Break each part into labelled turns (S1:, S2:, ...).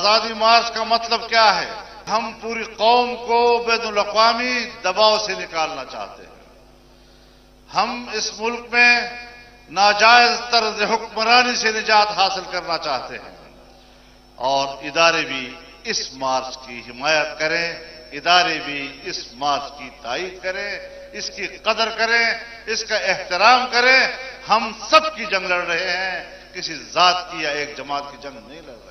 S1: آزادی مارچ کا مطلب کیا ہے؟ ہم پوری قوم کو بین الاقوامی دباؤ سے نکالنا چاہتے ہیں۔ ہم اس ملک میں ناجائز طرز حکمرانی سے نجات حاصل کرنا چاہتے ہیں، اور ادارے بھی اس مارچ کی حمایت کریں، ادارے بھی اس مارچ کی تائید کریں، اس کی قدر کریں، اس کا احترام کریں۔ ہم سب کی جنگ لڑ رہے ہیں، کسی ذات کی یا ایک جماعت کی جنگ نہیں لڑ رہے۔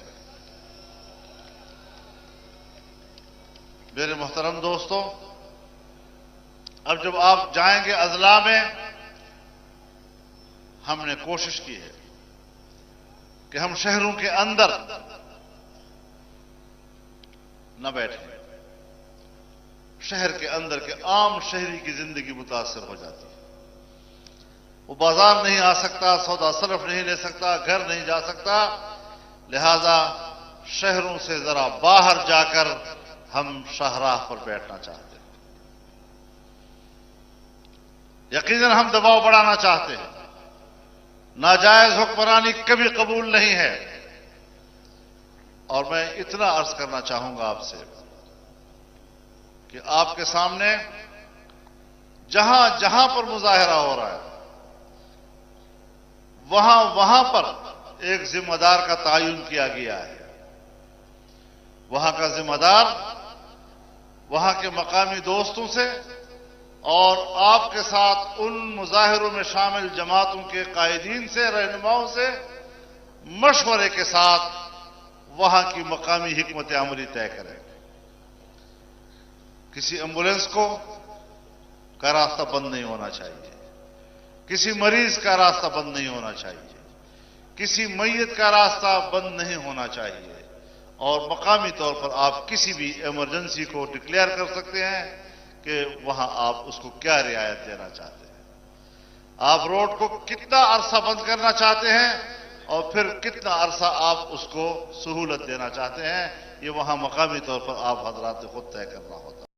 S1: میرے محترم دوستوں، اب جب آپ جائیں گے اضلاع میں، ہم نے کوشش کی ہے کہ ہم شہروں کے اندر نہ بیٹھیں۔ شہر کے اندر کے عام شہری کی زندگی متاثر ہو جاتی ہے۔ وہ بازار نہیں آ سکتا، سودا صرف نہیں لے سکتا، گھر نہیں جا سکتا، لہذا شہروں سے ذرا باہر جا کر ہم شاہراہ پر بیٹھنا چاہتے ہیں۔ یقیناً ہم دباؤ بڑھانا چاہتے ہیں۔ ناجائز حکمرانی کبھی قبول نہیں ہے، اور میں اتنا عرض کرنا چاہوں گا آپ سے کہ آپ کے سامنے جہاں جہاں پر مظاہرہ ہو رہا ہے، وہاں وہاں پر ایک ذمہ دار کا تعین کیا گیا ہے۔ وہاں کا ذمہ دار وہاں کے مقامی دوستوں سے اور آپ کے ساتھ ان مظاہروں میں شامل جماعتوں کے قائدین سے، رہنماؤں سے مشورے کے ساتھ وہاں کی مقامی حکمت عملی طے کریں۔ کسی ایمبولینس کا راستہ بند نہیں ہونا چاہیے، کسی مریض کا راستہ بند نہیں ہونا چاہیے، کسی میت کا راستہ بند نہیں ہونا چاہیے، اور مقامی طور پر آپ کسی بھی ایمرجنسی کو ڈکلیئر کر سکتے ہیں کہ وہاں آپ اس کو کیا رعایت دینا چاہتے ہیں۔ آپ روڈ کو کتنا عرصہ بند کرنا چاہتے ہیں اور پھر کتنا عرصہ آپ اس کو سہولت دینا چاہتے ہیں، یہ وہاں مقامی طور پر آپ حضرات خود طے کرنا ہوتا ہے۔